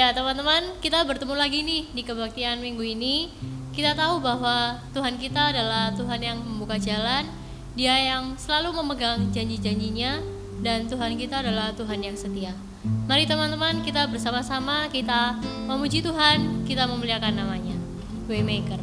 Ya teman-teman, kita bertemu lagi nih di kebaktian minggu ini. Kita tahu bahwa Tuhan kita adalah Tuhan yang membuka jalan, Dia yang selalu memegang janji-janjinya, dan Tuhan kita adalah Tuhan yang setia. Mari teman-teman, kita bersama-sama kita memuji Tuhan, kita memuliakan namanya. Waymaker.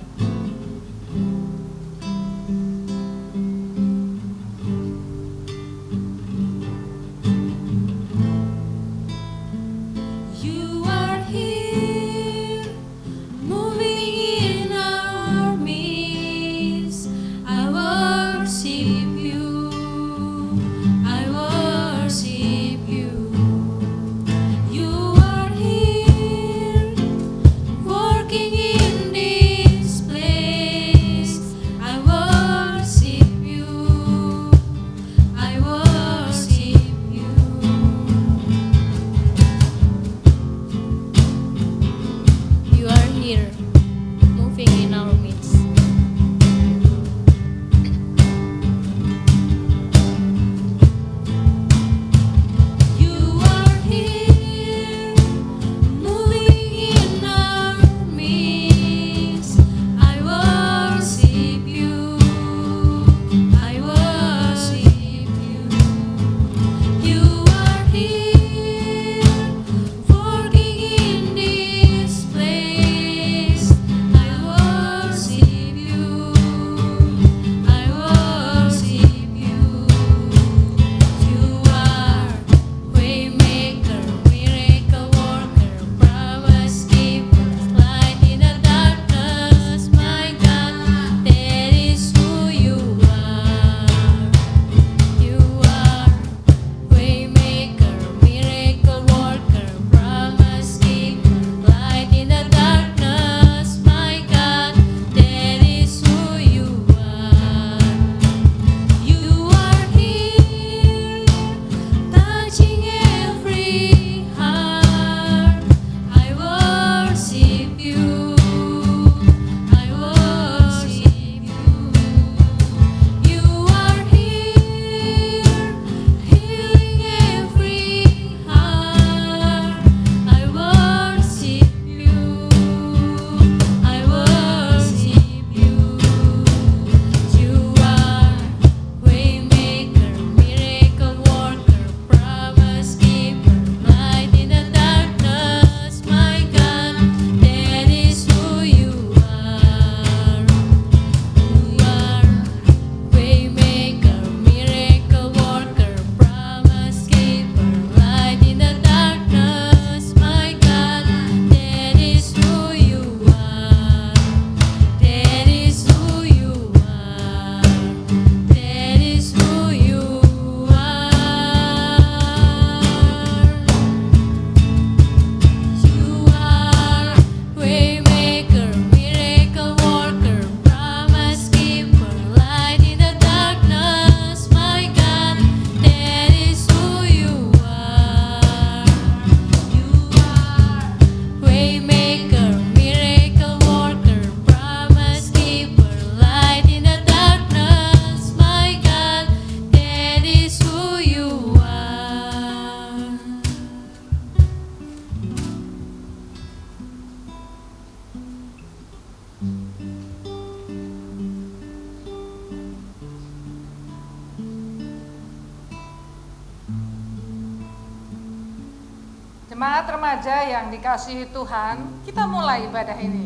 Jemaat remaja yang dikasihi Tuhan, kita mulai ibadah ini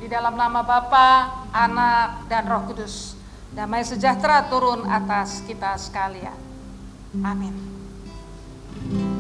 di dalam nama Bapa, Anak, dan Roh Kudus. Damai sejahtera turun atas kita sekalian. Amin. Amin.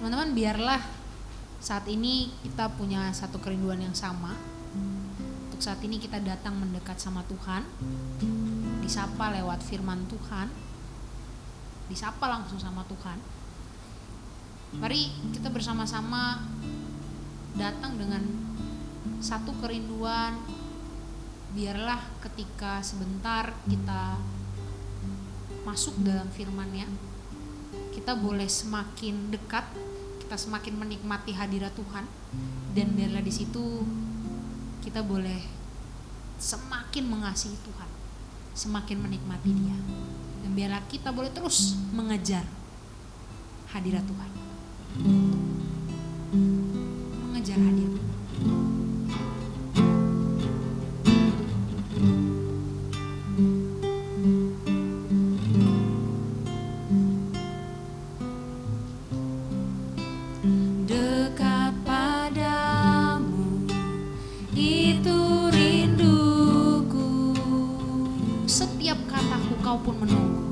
Teman-teman, biarlah saat ini kita punya satu kerinduan yang sama. Untuk saat ini kita datang mendekat sama Tuhan, disapa lewat firman Tuhan, disapa langsung sama Tuhan. Mari kita bersama-sama datang dengan satu kerinduan. Biarlah ketika sebentar kita masuk dalam firman-Nya, kita boleh semakin dekat, kita semakin menikmati hadirat Tuhan, dan biarlah di situ kita boleh semakin mengasihi Tuhan, semakin menikmati Dia, dan biarlah kita boleh terus mengejar hadirat Tuhan, mengejar hadirat Tuhan. Dekat padamu, itu rinduku. Setiap kataku kau pun menunggu.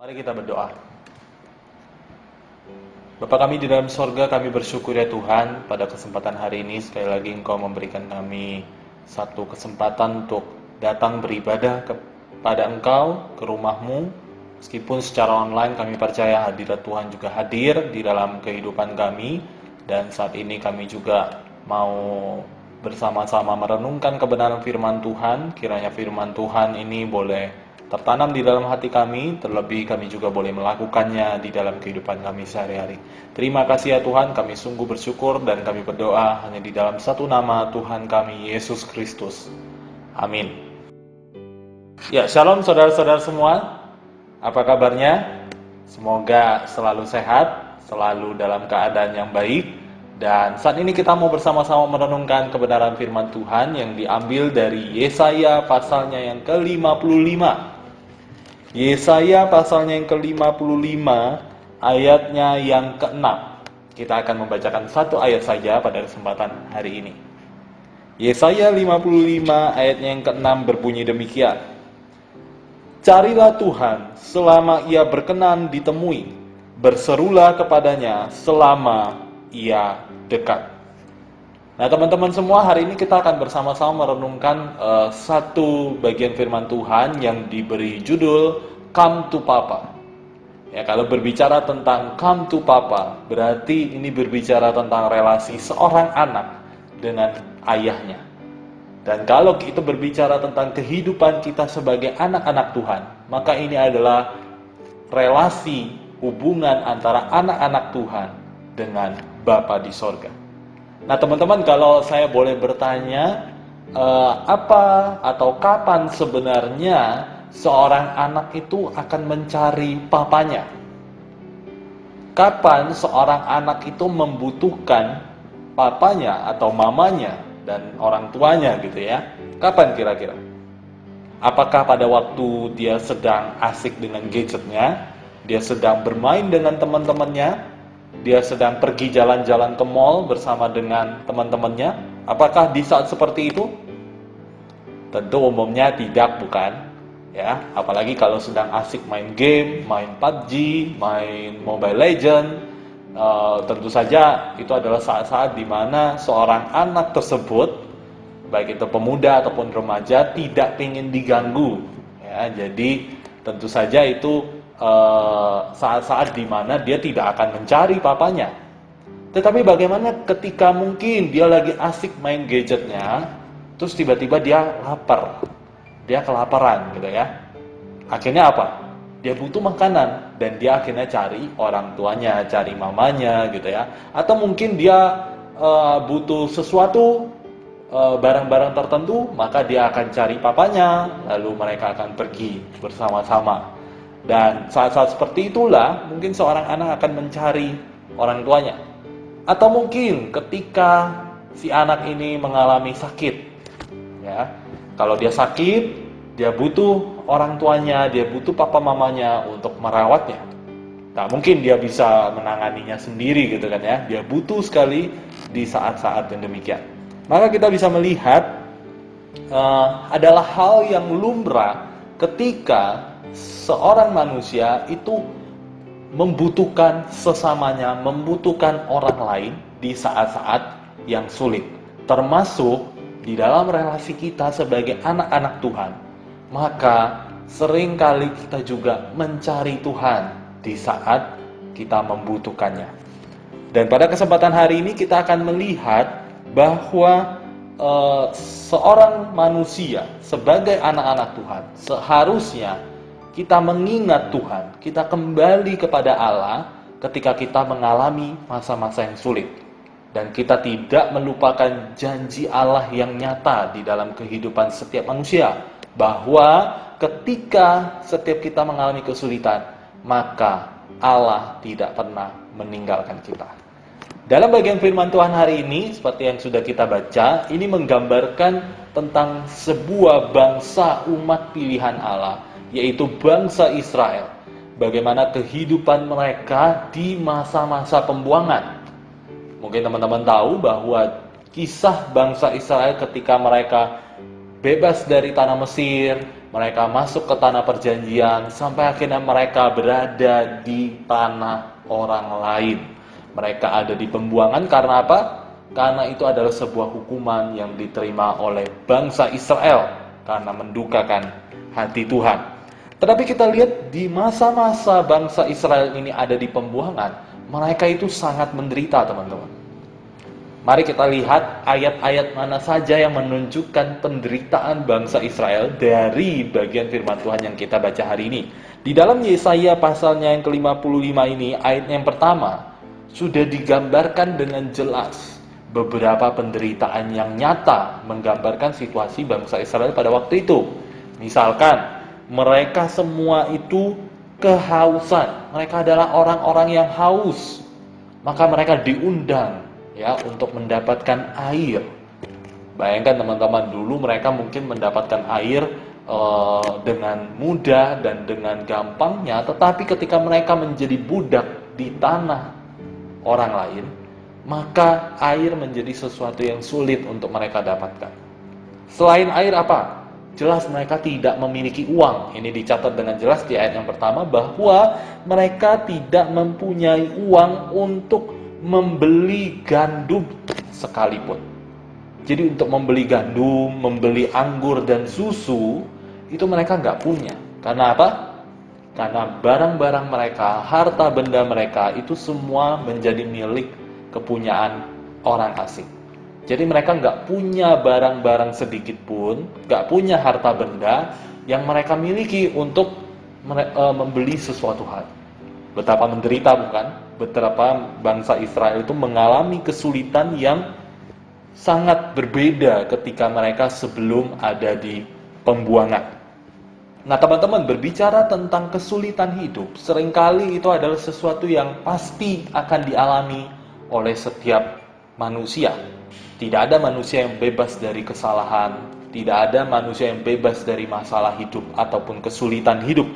Mari kita berdoa. Bapa kami di dalam sorga, kami bersyukur ya Tuhan, pada kesempatan hari ini sekali lagi Engkau memberikan kami satu kesempatan untuk datang beribadah kepada Engkau, ke rumah-Mu. Meskipun secara online kami percaya hadirat Tuhan juga hadir di dalam kehidupan kami. Dan saat ini kami juga mau bersama-sama merenungkan kebenaran firman Tuhan. Kiranya firman Tuhan ini boleh tertanam di dalam hati kami, terlebih kami juga boleh melakukannya di dalam kehidupan kami sehari-hari. Terima kasih ya Tuhan, kami sungguh bersyukur dan kami berdoa hanya di dalam satu nama Tuhan kami, Yesus Kristus. Amin. Ya, shalom saudara-saudara semua. Apa kabarnya? Semoga selalu sehat, selalu dalam keadaan yang baik. Dan saat ini kita mau bersama-sama merenungkan kebenaran firman Tuhan yang diambil dari Yesaya pasalnya yang ke-55. Yesaya pasalnya yang ke-55, ayatnya yang ke-6. Kita akan membacakan satu ayat saja pada kesempatan hari ini. Yesaya 55 ayatnya yang ke-6 berbunyi demikian. Carilah Tuhan selama ia berkenan ditemui, berserulah kepadanya selama ia dekat. Nah teman-teman semua, hari ini kita akan bersama-sama merenungkan satu bagian firman Tuhan yang diberi judul Come to Papa. Ya, kalau berbicara tentang Come to Papa, berarti ini berbicara tentang relasi seorang anak dengan ayahnya. Dan kalau kita berbicara tentang kehidupan kita sebagai anak-anak Tuhan, maka ini adalah relasi hubungan antara anak-anak Tuhan dengan Bapa di sorga. Nah teman-teman, kalau saya boleh bertanya, apa atau kapan sebenarnya seorang anak itu akan mencari papanya? Kapan seorang anak itu membutuhkan papanya atau mamanya dan orang tuanya gitu ya? Kapan kira-kira? Apakah pada waktu dia sedang asik dengan gadgetnya, dia sedang bermain dengan teman-temannya, dia sedang pergi jalan-jalan ke mall bersama dengan teman-temannya? Apakah di saat seperti itu? Tentu umumnya tidak, bukan? Ya, apalagi kalau sedang asik main game, main PUBG, main Mobile Legend, tentu saja itu adalah saat-saat di mana seorang anak tersebut, baik itu pemuda ataupun remaja, tidak ingin diganggu. Ya, jadi tentu saja itu saat-saat di mana dia tidak akan mencari papanya. Tetapi bagaimana ketika mungkin dia lagi asik main gadgetnya, terus tiba-tiba dia lapar, dia kelaparan gitu ya. Akhirnya apa? Dia butuh makanan dan dia akhirnya cari orang tuanya, cari mamanya gitu ya. Atau mungkin dia butuh sesuatu, barang-barang tertentu, maka dia akan cari papanya, lalu mereka akan pergi bersama-sama. Dan saat-saat seperti itulah mungkin seorang anak akan mencari orang tuanya. Atau mungkin ketika si anak ini mengalami sakit, ya, kalau dia sakit, dia butuh orang tuanya, dia butuh papa mamanya untuk merawatnya. Nah, mungkin dia bisa menanganinya sendiri gitu kan ya. Dia butuh sekali di saat-saat yang demikian. Maka kita bisa melihat adalah hal yang lumrah ketika seorang manusia itu membutuhkan sesamanya, membutuhkan orang lain di saat-saat yang sulit. Termasuk di dalam relasi kita sebagai anak-anak Tuhan. Maka seringkali kita juga mencari Tuhan di saat kita membutuhkannya. Dan pada kesempatan hari ini kita akan melihat bahwa seorang manusia sebagai anak-anak Tuhan seharusnya kita mengingat Tuhan, kita kembali kepada Allah ketika kita mengalami masa-masa yang sulit. Dan kita tidak melupakan janji Allah yang nyata di dalam kehidupan setiap manusia. Bahwa ketika setiap kita mengalami kesulitan, maka Allah tidak pernah meninggalkan kita. Dalam bagian firman Tuhan hari ini, seperti yang sudah kita baca, ini menggambarkan tentang sebuah bangsa umat pilihan Allah, yaitu bangsa Israel. Bagaimana kehidupan mereka di masa-masa pembuangan. Mungkin teman-teman tahu bahwa kisah bangsa Israel ketika mereka bebas dari tanah Mesir, mereka masuk ke tanah perjanjian, sampai akhirnya mereka berada di tanah orang lain. Mereka ada di pembuangan karena apa? Karena itu adalah sebuah hukuman yang diterima oleh bangsa Israel karena mendukakan hati Tuhan. Tetapi kita lihat di masa-masa bangsa Israel ini ada di pembuangan, mereka itu sangat menderita, teman-teman. Mari kita lihat ayat-ayat mana saja yang menunjukkan penderitaan bangsa Israel dari bagian firman Tuhan yang kita baca hari ini. Di dalam Yesaya pasalnya yang ke-55 ini, ayat yang pertama, sudah digambarkan dengan jelas beberapa penderitaan yang nyata menggambarkan situasi bangsa Israel pada waktu itu. Misalkan, mereka semua itu kehausan. Mereka adalah orang-orang yang haus. Maka mereka diundang untuk mendapatkan air. Bayangkan teman-teman, dulu mereka mungkin mendapatkan air dengan mudah dan dengan gampangnya, tetapi ketika mereka menjadi budak di tanah orang lain, maka air menjadi sesuatu yang sulit untuk mereka dapatkan. Selain air apa? Jelas mereka tidak memiliki uang. Ini dicatat dengan jelas di ayat yang pertama bahwa mereka tidak mempunyai uang untuk membeli gandum sekalipun. Jadi untuk membeli gandum, membeli anggur dan susu, itu mereka nggak punya. Karena apa? Karena barang-barang mereka, harta benda mereka itu semua menjadi milik kepunyaan orang asing. Jadi mereka nggak punya barang-barang sedikit pun, nggak punya harta benda yang mereka miliki untuk membeli sesuatu hal. Betapa menderita, bukan? Betapa bangsa Israel itu mengalami kesulitan yang sangat berbeda ketika mereka sebelum ada di pembuangan. Nah, teman-teman, berbicara tentang kesulitan hidup, seringkali itu adalah sesuatu yang pasti akan dialami oleh setiap manusia. Tidak ada manusia yang bebas dari kesalahan, tidak ada manusia yang bebas dari masalah hidup ataupun kesulitan hidup.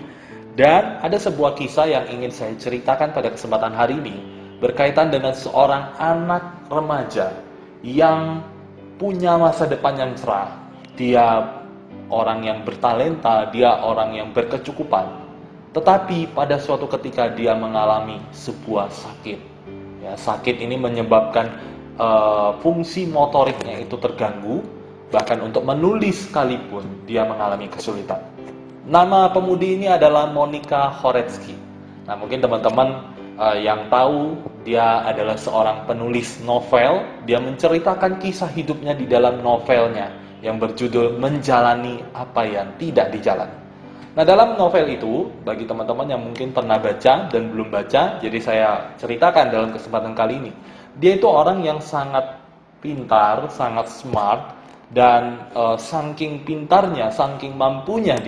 Dan ada sebuah kisah yang ingin saya ceritakan pada kesempatan hari ini berkaitan dengan seorang anak remaja yang punya masa depan yang cerah. Dia orang yang bertalenta, dia orang yang berkecukupan. Tetapi pada suatu ketika dia mengalami sebuah sakit. Sakit ini menyebabkan fungsi motoriknya itu terganggu, bahkan untuk menulis sekalipun dia mengalami kesulitan. Nama pemudi ini adalah Monica Horetsky. Nah, mungkin teman-teman yang tahu, dia adalah seorang penulis novel. Dia menceritakan kisah hidupnya di dalam novelnya yang berjudul Menjalani Apa Yang Tidak Dijalani. Nah, dalam novel itu, bagi teman-teman yang mungkin pernah baca dan belum baca, jadi saya ceritakan dalam kesempatan kali ini. Dia itu orang yang sangat pintar, sangat smart, dan saking pintarnya, saking mampunya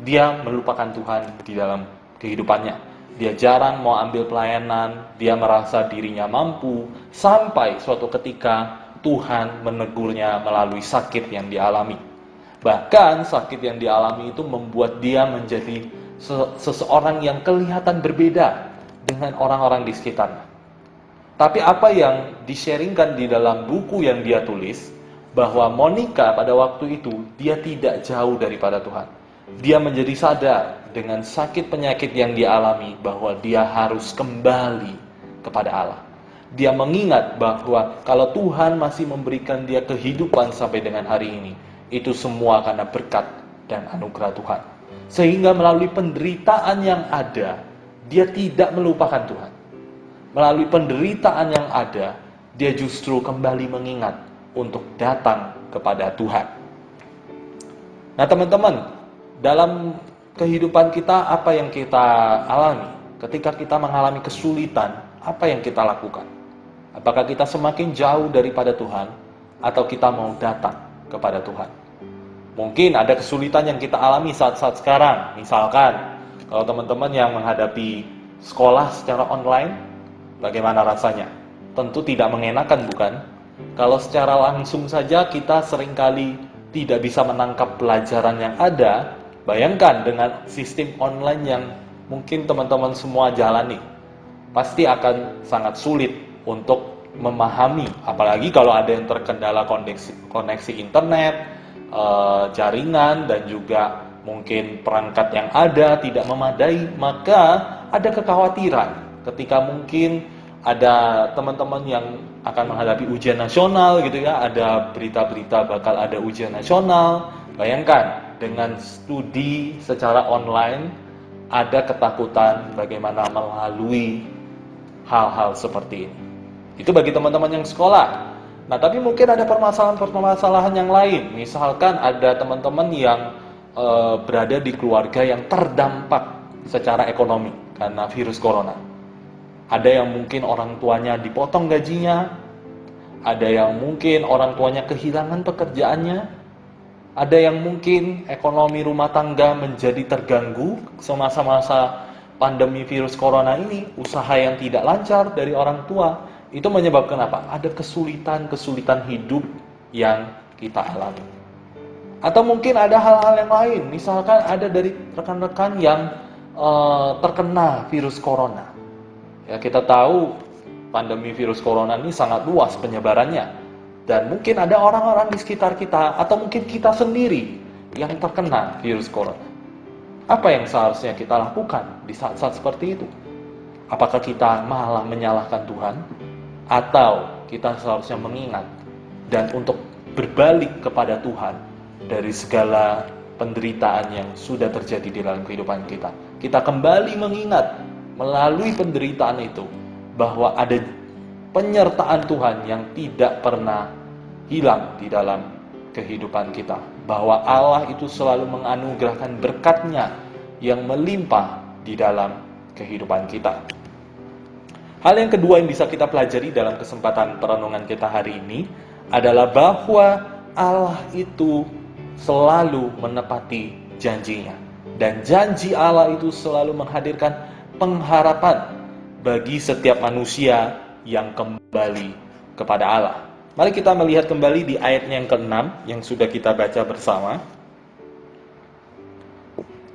dia melupakan Tuhan di dalam kehidupannya. Dia jarang mau ambil pelayanan, dia merasa dirinya mampu, sampai suatu ketika Tuhan menegurnya melalui sakit yang dialami. Bahkan sakit yang dialami itu membuat dia menjadi seseorang yang kelihatan berbeda dengan orang-orang di sekitarnya. Tapi apa yang di-sharingkan di dalam buku yang dia tulis, bahwa Monica pada waktu itu dia tidak jauh daripada Tuhan. Dia menjadi sadar dengan sakit penyakit yang dialami bahwa dia harus kembali kepada Allah. Dia mengingat bahwa kalau Tuhan masih memberikan dia kehidupan sampai dengan hari ini, itu semua karena berkat dan anugerah Tuhan. Sehingga melalui penderitaan yang ada, dia tidak melupakan Tuhan. Melalui penderitaan yang ada, dia justru kembali mengingat untuk datang kepada Tuhan. Nah, teman-teman, dalam kehidupan kita, apa yang kita alami? Ketika kita mengalami kesulitan, apa yang kita lakukan? Apakah kita semakin jauh daripada Tuhan, atau kita mau datang kepada Tuhan? Mungkin ada kesulitan yang kita alami saat-saat sekarang. Misalkan, kalau teman-teman yang menghadapi sekolah secara online, bagaimana rasanya? Tentu tidak mengenakan, bukan? Kalau secara langsung saja kita seringkali tidak bisa menangkap pelajaran yang ada. Bayangkan dengan sistem online yang mungkin teman-teman semua jalani. Pasti akan sangat sulit untuk memahami. Apalagi kalau ada yang terkendala koneksi internet, jaringan dan juga mungkin perangkat yang ada tidak memadai, maka ada kekhawatiran ketika mungkin ada teman-teman yang akan menghadapi ujian nasional gitu ya, ada berita-berita bakal ada ujian nasional. Bayangkan dengan studi secara online ada ketakutan bagaimana melalui hal-hal seperti ini. Itu bagi teman-teman yang sekolah. Nah, tapi mungkin ada permasalahan-permasalahan yang lain. Misalkan ada teman-teman yang berada di keluarga yang terdampak secara ekonomi karena virus corona. Ada yang mungkin orang tuanya dipotong gajinya, ada yang mungkin orang tuanya kehilangan pekerjaannya, ada yang mungkin ekonomi rumah tangga menjadi terganggu semasa-masa pandemi virus corona ini, usaha yang tidak lancar dari orang tua. Itu menyebabkan apa? Ada kesulitan-kesulitan hidup yang kita alami. Atau mungkin ada hal-hal yang lain, misalkan ada dari rekan-rekan yang terkena virus corona. Ya, kita tahu pandemi virus corona ini sangat luas penyebarannya. Dan mungkin ada orang-orang di sekitar kita atau mungkin kita sendiri yang terkena virus corona. Apa yang seharusnya kita lakukan di saat-saat seperti itu? Apakah kita malah menyalahkan Tuhan? Atau kita seharusnya mengingat dan untuk berbalik kepada Tuhan dari segala penderitaan yang sudah terjadi di dalam kehidupan kita. Kita kembali mengingat melalui penderitaan itu bahwa ada penyertaan Tuhan yang tidak pernah hilang di dalam kehidupan kita. Bahwa Allah itu selalu menganugerahkan berkat-Nya yang melimpah di dalam kehidupan kita. Hal yang kedua yang bisa kita pelajari dalam kesempatan perenungan kita hari ini adalah bahwa Allah itu selalu menepati janjinya. Dan janji Allah itu selalu menghadirkan pengharapan bagi setiap manusia yang kembali kepada Allah. Mari kita melihat kembali di ayatnya yang ke-6 yang sudah kita baca bersama.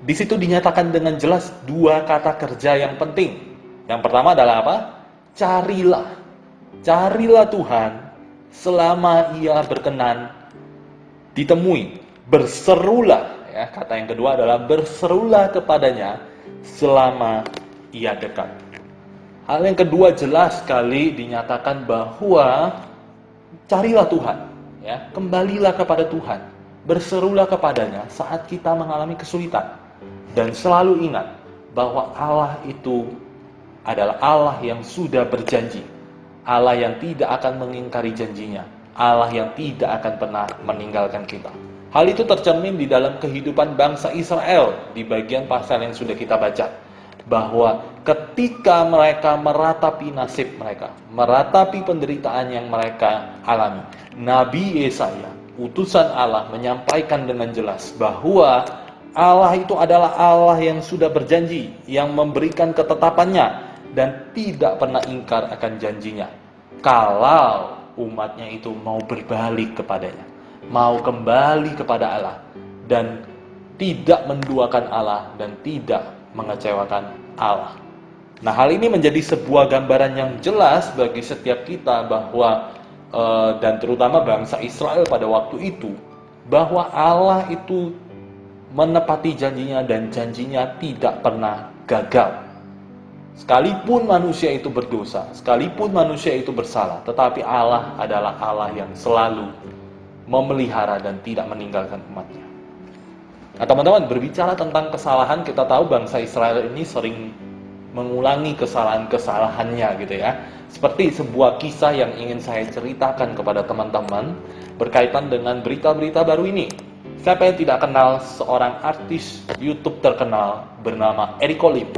Di situ dinyatakan dengan jelas dua kata kerja yang penting. Yang pertama adalah apa? Carilah. Carilah Tuhan selama Ia berkenan ditemui. Berserulah, ya, kata yang kedua adalah berserulah kepadanya selama Ia dekat. Hal yang kedua jelas sekali dinyatakan bahwa carilah Tuhan, ya, kembalilah kepada Tuhan, berserulah kepadanya saat kita mengalami kesulitan, dan selalu ingat bahwa Allah itu adalah Allah yang sudah berjanji, Allah yang tidak akan mengingkari janjinya, Allah yang tidak akan pernah meninggalkan kita. Hal itu tercermin di dalam kehidupan bangsa Israel di bagian pasal yang sudah kita baca. Bahwa ketika mereka meratapi nasib mereka, meratapi penderitaan yang mereka alami, Nabi Yesaya, utusan Allah, menyampaikan dengan jelas bahwa Allah itu adalah Allah yang sudah berjanji, yang memberikan ketetapannya, dan tidak pernah ingkar akan janjinya. Kalau umatnya itu mau berbalik kepadanya, mau kembali kepada Allah, dan tidak menduakan Allah, dan tidak mengecewakan Allah. Nah, hal ini menjadi sebuah gambaran yang jelas bagi setiap kita bahwa dan terutama bangsa Israel pada waktu itu, bahwa Allah itu menepati janjinya dan janjinya tidak pernah gagal. Sekalipun manusia itu berdosa, sekalipun manusia itu bersalah, tetapi Allah adalah Allah yang selalu memelihara dan tidak meninggalkan umatnya. Nah, teman-teman, berbicara tentang kesalahan, kita tahu bangsa Israel ini sering mengulangi kesalahan-kesalahannya gitu ya. Seperti sebuah kisah yang ingin saya ceritakan kepada teman-teman berkaitan dengan berita-berita baru ini. Siapa yang tidak kenal seorang artis YouTube terkenal bernama Eric Olim?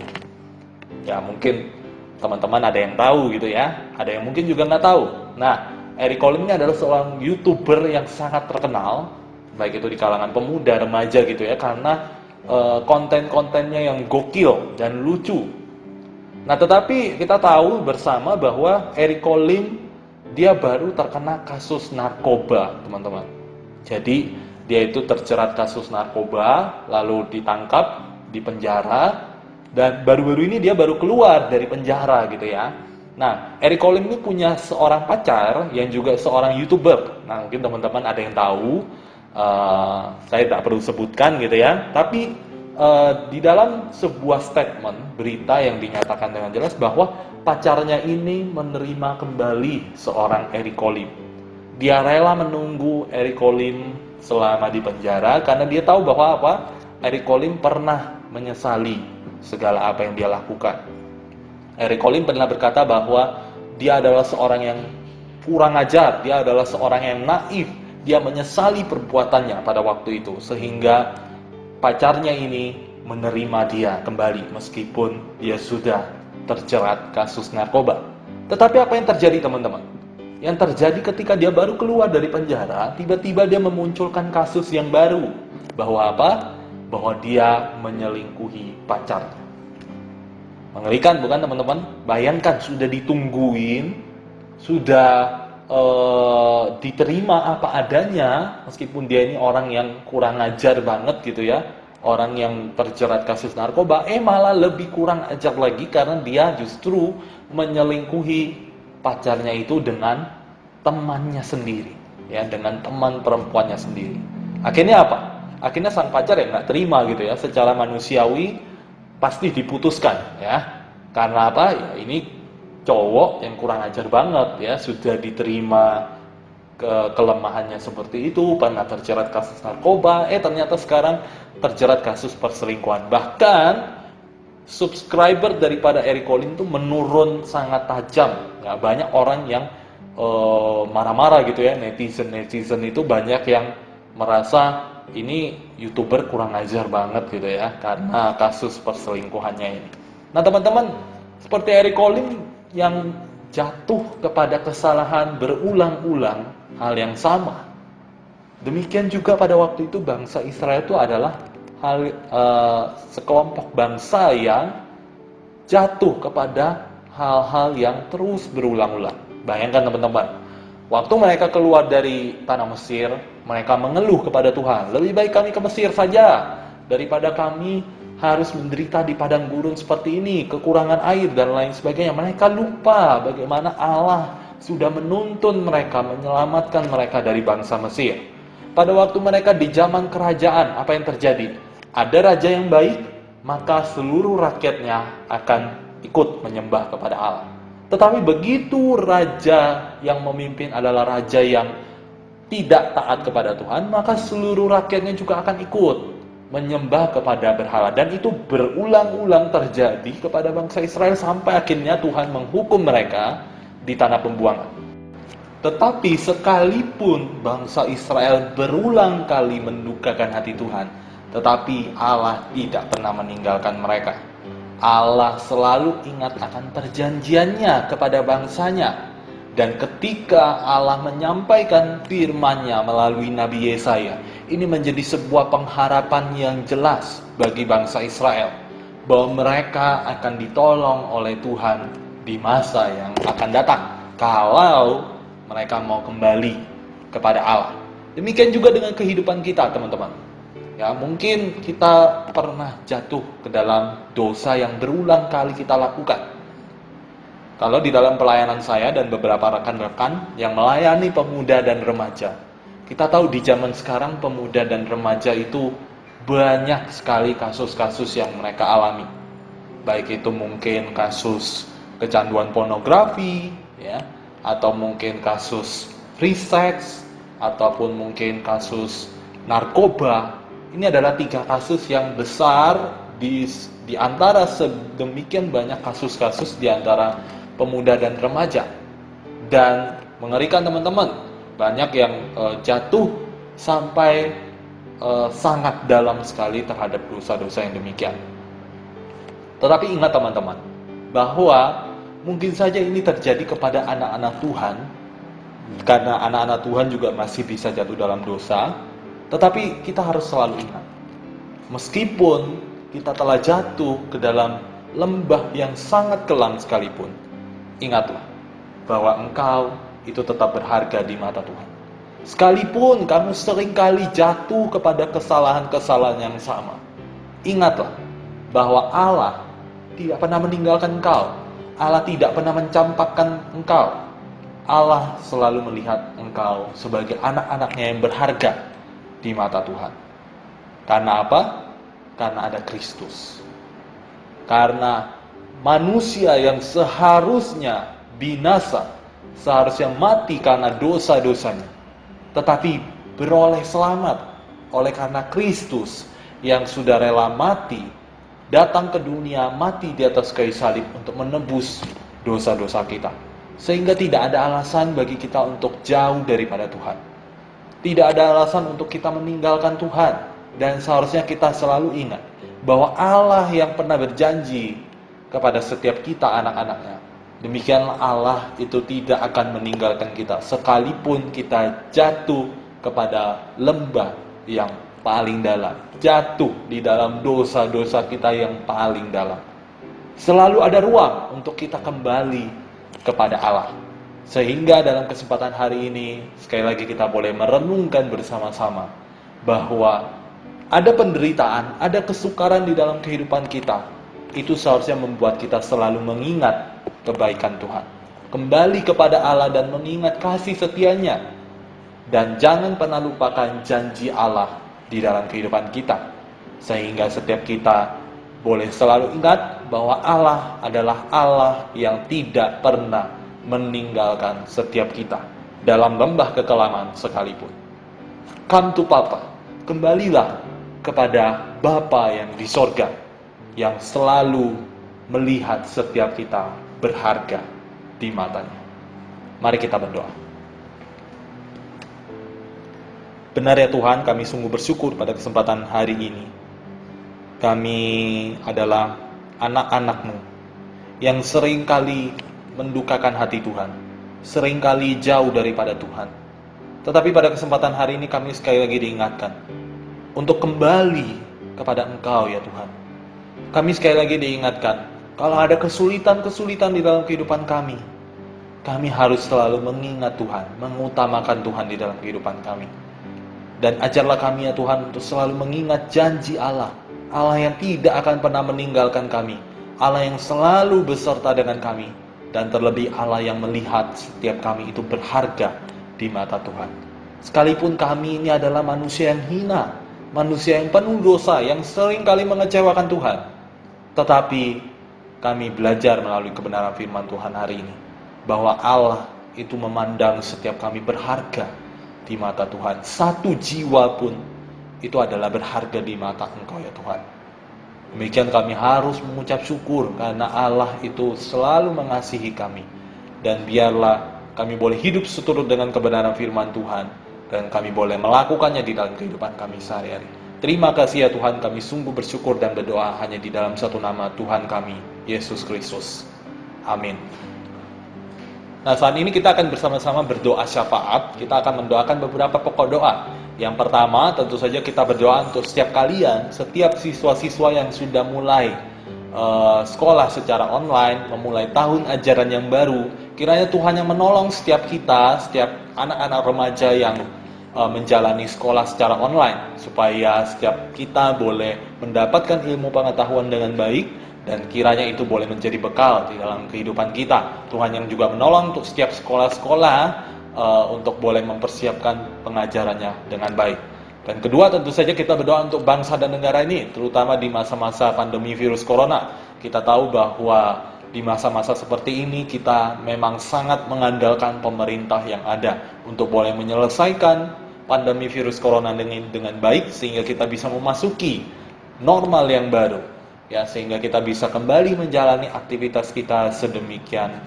Ya, mungkin teman-teman ada yang tahu gitu ya, ada yang mungkin juga nggak tahu. Nah, Eric Olim ini adalah seorang YouTuber yang sangat terkenal, baik itu di kalangan pemuda, remaja gitu ya, karena konten-kontennya yang gokil dan lucu. Nah, tetapi kita tahu bersama bahwa Eric Olim dia baru terkena kasus narkoba, teman-teman. Jadi dia itu terjerat kasus narkoba, lalu ditangkap, dipenjara, dan baru-baru ini dia baru keluar dari penjara gitu ya. Nah, Eric Olim ini punya seorang pacar yang juga seorang YouTuber. Nah, mungkin teman-teman ada yang tahu, Saya tidak perlu sebutkan gitu ya. Tapi di dalam sebuah statement berita yang dinyatakan dengan jelas bahwa pacarnya ini menerima kembali seorang Eric Colim. Dia rela menunggu Eric Colim selama di penjara karena dia tahu bahwa Eric Colim pernah menyesali segala apa yang dia lakukan. Eric Colim pernah berkata bahwa dia adalah seorang yang kurang ajar, dia adalah seorang yang naif, dia menyesali perbuatannya pada waktu itu, sehingga pacarnya ini menerima dia kembali meskipun dia sudah terjerat kasus narkoba. Tetapi apa yang terjadi teman-teman? Yang terjadi ketika dia baru keluar dari penjara, tiba-tiba dia memunculkan kasus yang baru. Bahwa apa? Bahwa dia menyelingkuhi pacarnya. Mengerikan bukan teman-teman? Bayangkan sudah ditungguin, sudah diterima apa adanya, meskipun dia ini orang yang kurang ajar banget gitu ya, orang yang terjerat kasus narkoba, malah lebih kurang ajar lagi karena dia justru menyelingkuhi pacarnya itu dengan temannya sendiri, ya, dengan teman perempuannya sendiri. Akhirnya apa? Akhirnya sang pacar ya nggak terima gitu ya, secara manusiawi pasti diputuskan ya, karena apa? Ya ini cowok yang kurang ajar banget ya, sudah diterima kelemahannya seperti itu, pernah terjerat kasus narkoba, ternyata sekarang terjerat kasus perselingkuhan. Bahkan subscriber daripada Eric Colim itu menurun sangat tajam. Ya, banyak orang yang marah-marah gitu ya, netizen itu banyak yang merasa ini YouTuber kurang ajar banget gitu ya, karena kasus perselingkuhannya ini. Nah teman-teman, seperti Eric Colim yang jatuh kepada kesalahan berulang-ulang hal yang sama. Demikian juga pada waktu itu bangsa Israel itu adalah sekelompok bangsa yang jatuh kepada hal-hal yang terus berulang-ulang. Bayangkan teman-teman, waktu mereka keluar dari tanah Mesir, mereka mengeluh kepada Tuhan, lebih baik kami ke Mesir saja daripada kami harus menderita di padang gurun seperti ini, kekurangan air dan lain sebagainya. Mereka lupa bagaimana Allah sudah menuntun mereka, menyelamatkan mereka dari bangsa Mesir. Pada waktu mereka di zaman kerajaan, apa yang terjadi? Ada raja yang baik, maka seluruh rakyatnya akan ikut menyembah kepada Allah. Tetapi begitu raja yang memimpin adalah raja yang tidak taat kepada Tuhan, maka seluruh rakyatnya juga akan ikut menyembah kepada berhala. Dan itu berulang-ulang terjadi kepada bangsa Israel sampai akhirnya Tuhan menghukum mereka di tanah pembuangan. Tetapi sekalipun bangsa Israel berulang kali mendukakan hati Tuhan, tetapi Allah tidak pernah meninggalkan mereka. Allah selalu ingat akan perjanjiannya kepada bangsanya. Dan ketika Allah menyampaikan firman-Nya melalui Nabi Yesaya, ini menjadi sebuah pengharapan yang jelas bagi bangsa Israel, bahwa mereka akan ditolong oleh Tuhan di masa yang akan datang, kalau mereka mau kembali kepada Allah. Demikian juga dengan kehidupan kita teman-teman. Ya, mungkin kita pernah jatuh ke dalam dosa yang berulang kali kita lakukan. Kalau di dalam pelayanan saya dan beberapa rekan-rekan yang melayani pemuda dan remaja, kita tahu di zaman sekarang pemuda dan remaja itu banyak sekali kasus-kasus yang mereka alami. Baik itu mungkin kasus kecanduan pornografi, ya, atau mungkin kasus free sex, ataupun mungkin kasus narkoba. Ini adalah 3 kasus yang besar di antara sedemikian banyak kasus-kasus di antara pemuda dan remaja. Dan mengerikan teman-teman, banyak yang jatuh sampai sangat dalam sekali terhadap dosa-dosa yang demikian. Tetapi ingat teman-teman, bahwa mungkin saja ini terjadi kepada anak-anak Tuhan, karena anak-anak Tuhan juga masih bisa jatuh dalam dosa. Tetapi kita harus selalu ingat, meskipun kita telah jatuh ke dalam lembah yang sangat kelam sekalipun, ingatlah bahwa engkau itu tetap berharga di mata Tuhan. Sekalipun kamu seringkali jatuh kepada kesalahan-kesalahan yang sama, ingatlah bahwa Allah tidak pernah meninggalkan engkau. Allah tidak pernah mencampakkan engkau. Allah selalu melihat engkau sebagai anak-anaknya yang berharga. di mata Tuhan. Karena apa? Karena ada Kristus. Karena manusia yang seharusnya binasa, seharusnya mati karena dosa-dosanya, tetapi beroleh selamat oleh karena Kristus yang sudah rela mati, datang ke dunia, mati di atas kayu salib untuk menebus dosa-dosa kita. Sehingga tidak ada alasan bagi kita untuk jauh daripada Tuhan. Tidak ada alasan untuk kita meninggalkan Tuhan. Dan seharusnya kita selalu ingat bahwa Allah yang pernah berjanji kepada setiap kita anak-anaknya, demikianlah Allah itu tidak akan meninggalkan kita sekalipun kita jatuh kepada lembah yang paling dalam, jatuh di dalam dosa-dosa kita yang paling dalam. Selalu ada ruang untuk kita kembali kepada Allah. Sehingga dalam kesempatan hari ini, sekali lagi kita boleh merenungkan bersama-sama bahwa ada penderitaan, ada kesukaran di dalam kehidupan kita. Itu seharusnya membuat kita selalu mengingat kebaikan Tuhan, kembali kepada Allah dan mengingat kasih setianya. Dan jangan pernah lupakan janji Allah di dalam kehidupan kita. Sehingga setiap kita boleh selalu ingat bahwa Allah adalah Allah yang tidak pernah meninggalkan setiap kita dalam lembah kekelaman sekalipun. Come to Papa, kembalilah kepada Bapa yang di sorga, yang selalu melihat setiap kita berharga di matanya. Mari kita berdoa. Benar ya Tuhan, kami sungguh bersyukur pada kesempatan hari ini. Kami adalah anak-anak-Mu yang seringkali mendukakan hati Tuhan, seringkali jauh daripada Tuhan. Tetapi pada kesempatan hari ini kami sekali lagi diingatkan untuk kembali kepada Engkau ya Tuhan. Kami sekali lagi diingatkan, kalau ada kesulitan-kesulitan di dalam kehidupan kami harus selalu mengingat Tuhan, mengutamakan Tuhan di dalam kehidupan kami. Dan ajarlah kami ya Tuhan untuk selalu mengingat janji Allah, Allah yang tidak akan pernah meninggalkan kami, Allah yang selalu beserta dengan kami, dan terlebih Allah yang melihat setiap kami itu berharga di mata Tuhan. Sekalipun kami ini adalah manusia yang hina, manusia yang penuh dosa, yang sering kali mengecewakan Tuhan, tetapi kami belajar melalui kebenaran firman Tuhan hari ini bahwa Allah itu memandang setiap kami berharga di mata Tuhan. Satu jiwa pun itu adalah berharga di mata Engkau ya Tuhan. Demikian kami harus mengucap syukur karena Allah itu selalu mengasihi kami. Dan biarlah kami boleh hidup seturut dengan kebenaran firman Tuhan, dan kami boleh melakukannya di dalam kehidupan kami sehari-hari. Terima kasih ya Tuhan, kami sungguh bersyukur dan berdoa hanya di dalam satu nama Tuhan kami, Yesus Kristus. Amin. Nah, saat ini kita akan bersama-sama berdoa syafaat. Kita akan mendoakan beberapa pokok doa. Yang pertama, tentu saja kita berdoa untuk setiap kalian, setiap siswa-siswa yang sudah mulai sekolah secara online, memulai tahun ajaran yang baru. Kiranya Tuhan yang menolong setiap kita, setiap anak-anak remaja yang menjalani sekolah secara online, supaya setiap kita boleh mendapatkan ilmu pengetahuan dengan baik, dan kiranya itu boleh menjadi bekal di dalam kehidupan kita. Tuhan yang juga menolong untuk setiap sekolah-sekolah untuk boleh mempersiapkan pengajarannya dengan baik. Dan kedua, tentu saja kita berdoa untuk bangsa dan negara ini, terutama di masa-masa pandemi virus corona. Kita tahu bahwa di masa-masa seperti ini kita memang sangat mengandalkan pemerintah yang ada untuk boleh menyelesaikan pandemi virus corona dengan baik, sehingga kita bisa memasuki normal yang baru, ya, sehingga kita bisa kembali menjalani aktivitas kita sedemikian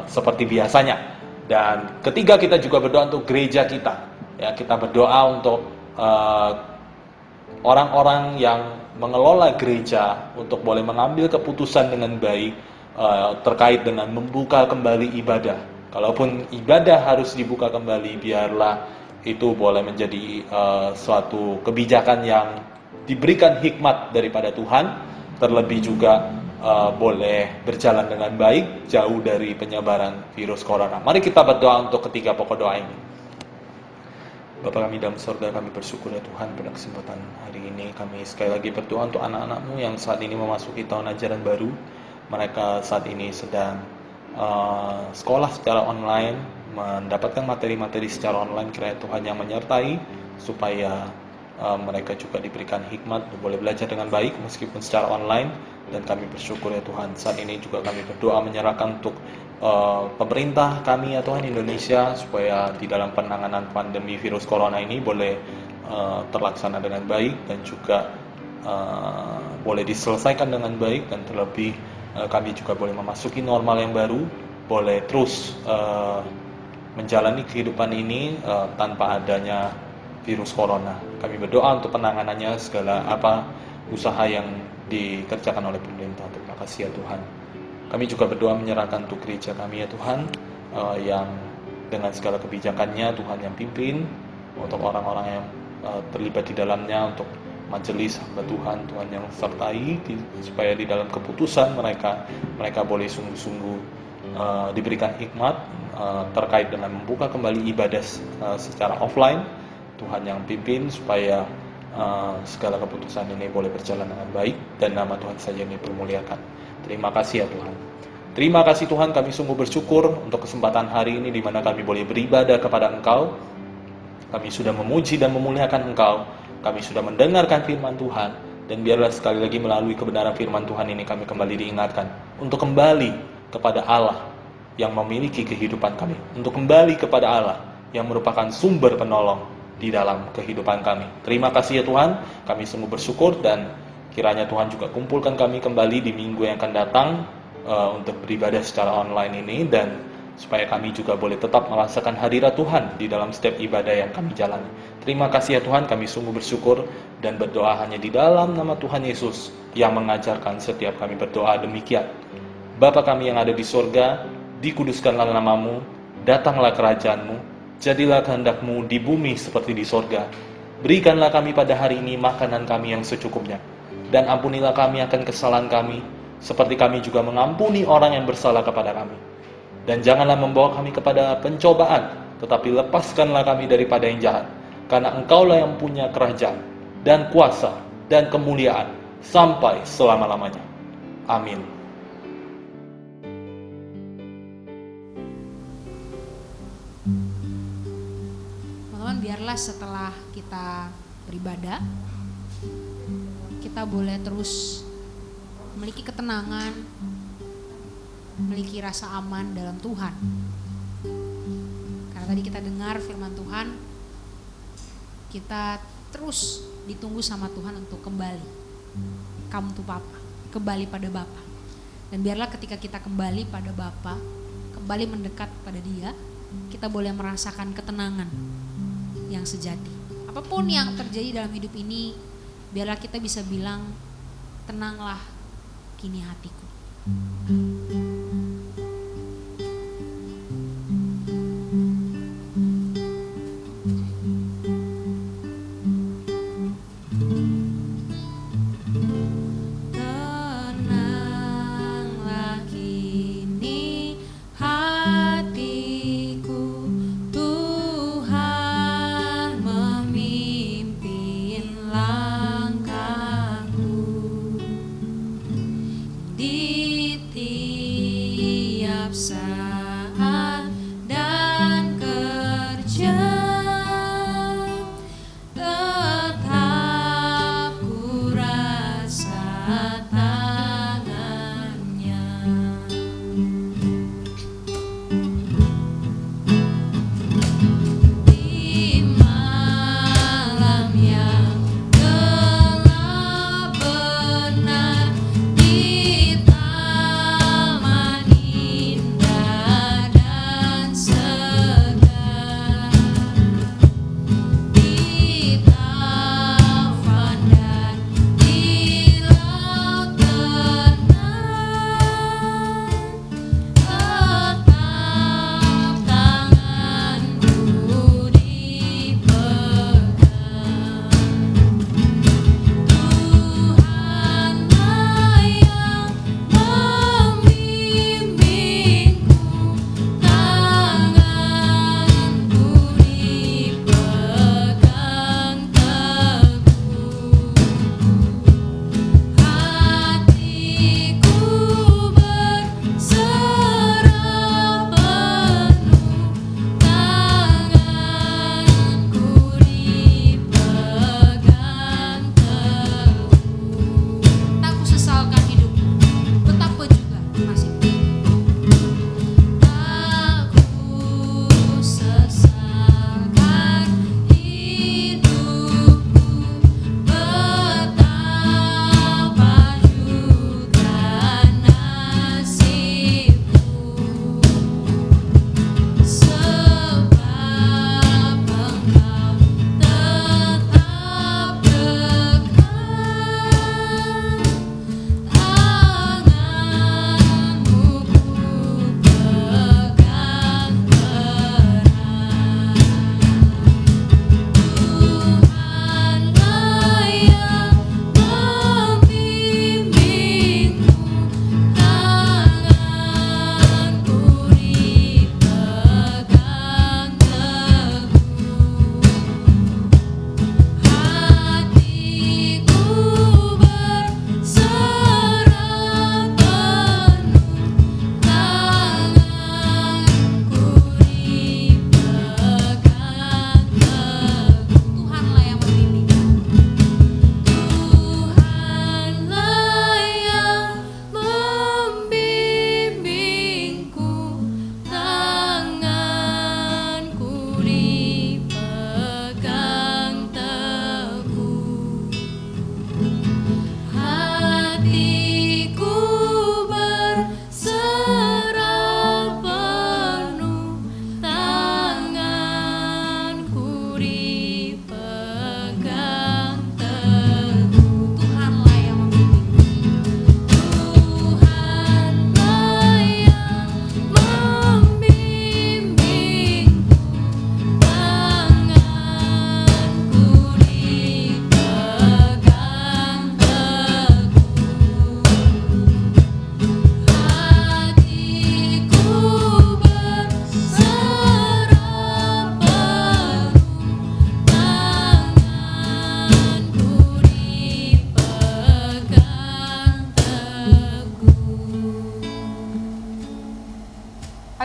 seperti biasanya. Dan ketiga, kita juga berdoa untuk gereja kita, ya, kita berdoa untuk orang-orang yang mengelola gereja untuk boleh mengambil keputusan dengan baik terkait dengan membuka kembali ibadah. Kalaupun ibadah harus dibuka kembali, biarlah itu boleh menjadi suatu kebijakan yang diberikan hikmat daripada Tuhan, terlebih juga boleh berjalan dengan baik, jauh dari penyebaran virus corona. Mari kita berdoa untuk ketiga pokok doa ini. Bapa kami dalam surga, kami bersyukur ya Tuhan pada kesempatan hari ini. Kami sekali lagi berdoa untuk anak-anak-Mu yang saat ini memasuki tahun ajaran baru. Mereka saat ini sedang sekolah secara online, mendapatkan materi-materi secara online, kiranya Tuhan yang menyertai supaya mereka juga diberikan hikmat, boleh belajar dengan baik meskipun secara online. Dan kami bersyukur ya Tuhan, saat ini juga kami berdoa menyerahkan untuk pemerintah kami ya Tuhan Indonesia, supaya di dalam penanganan pandemi virus corona ini boleh terlaksana dengan baik dan juga boleh diselesaikan dengan baik, dan terlebih kami juga boleh memasuki normal yang baru, boleh terus menjalani kehidupan ini tanpa adanya virus corona. Kami berdoa untuk penanganannya, segala usaha yang dikerjakan oleh pemerintah. Terima kasih ya Tuhan. Kami juga berdoa menyerahkan untuk gereja kami ya Tuhan, yang dengan segala kebijakannya Tuhan yang pimpin, untuk orang-orang yang terlibat di dalamnya, untuk majelis hamba Tuhan, Tuhan yang sertai supaya di dalam keputusan mereka boleh sungguh-sungguh diberikan hikmat terkait dengan membuka kembali ibadah secara offline. Tuhan yang pimpin supaya segala keputusan ini boleh berjalan dengan baik, dan nama Tuhan saja ini dipermuliakan. Terima kasih ya Tuhan. Terima kasih Tuhan, kami sungguh bersyukur untuk kesempatan hari ini di mana kami boleh beribadah kepada Engkau. Kami sudah memuji dan memuliakan Engkau. Kami sudah mendengarkan firman Tuhan, dan biarlah sekali lagi melalui kebenaran firman Tuhan ini kami kembali diingatkan untuk kembali kepada Allah yang memiliki kehidupan kami, untuk kembali kepada Allah yang merupakan sumber penolong di dalam kehidupan kami. Terima kasih ya Tuhan, kami sungguh bersyukur, dan kiranya Tuhan juga kumpulkan kami kembali di minggu yang akan datang untuk beribadah secara online ini, dan supaya kami juga boleh tetap merasakan hadirat Tuhan di dalam setiap ibadah yang kami jalani. Terima kasih ya Tuhan, kami sungguh bersyukur dan berdoa hanya di dalam nama Tuhan Yesus yang mengajarkan setiap kami berdoa demikian. Bapa kami yang ada di sorga, dikuduskanlah namamu, datanglah kerajaan-Mu, jadilah kehendak-Mu di bumi seperti di sorga. Berikanlah kami pada hari ini makanan kami yang secukupnya, dan ampunilah kami akan kesalahan kami, seperti kami juga mengampuni orang yang bersalah kepada kami. Dan janganlah membawa kami kepada pencobaan, tetapi lepaskanlah kami daripada yang jahat, karena Engkaulah yang punya kerajaan, dan kuasa, dan kemuliaan, sampai selama-lamanya. Amin. Teman-teman, biarlah setelah kita beribadah, kita boleh terus memiliki ketenangan, memiliki rasa aman dalam Tuhan. Karena tadi kita dengar firman Tuhan, kita terus ditunggu sama Tuhan untuk kembali. Come to Papa, kembali pada Bapa. Dan biarlah ketika kita kembali pada Bapa, kembali mendekat pada Dia, kita boleh merasakan ketenangan yang sejati. Apapun yang terjadi dalam hidup ini, biarlah kita bisa bilang, tenanglah kini hatiku. Tenanglah kini hatiku, Tuhan memimpin langkahku di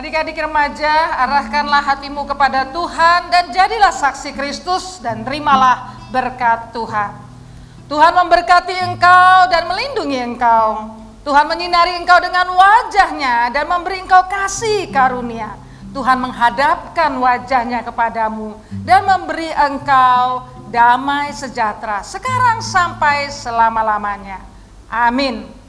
Adik-adik remaja, arahkanlah hatimu kepada Tuhan dan jadilah saksi Kristus dan terimalah berkat Tuhan. Tuhan memberkati engkau dan melindungi engkau. Tuhan menyinari engkau dengan wajah-Nya dan memberi engkau kasih karunia. Tuhan menghadapkan wajah-Nya kepadamu dan memberi engkau damai sejahtera sekarang sampai selama-lamanya. Amin.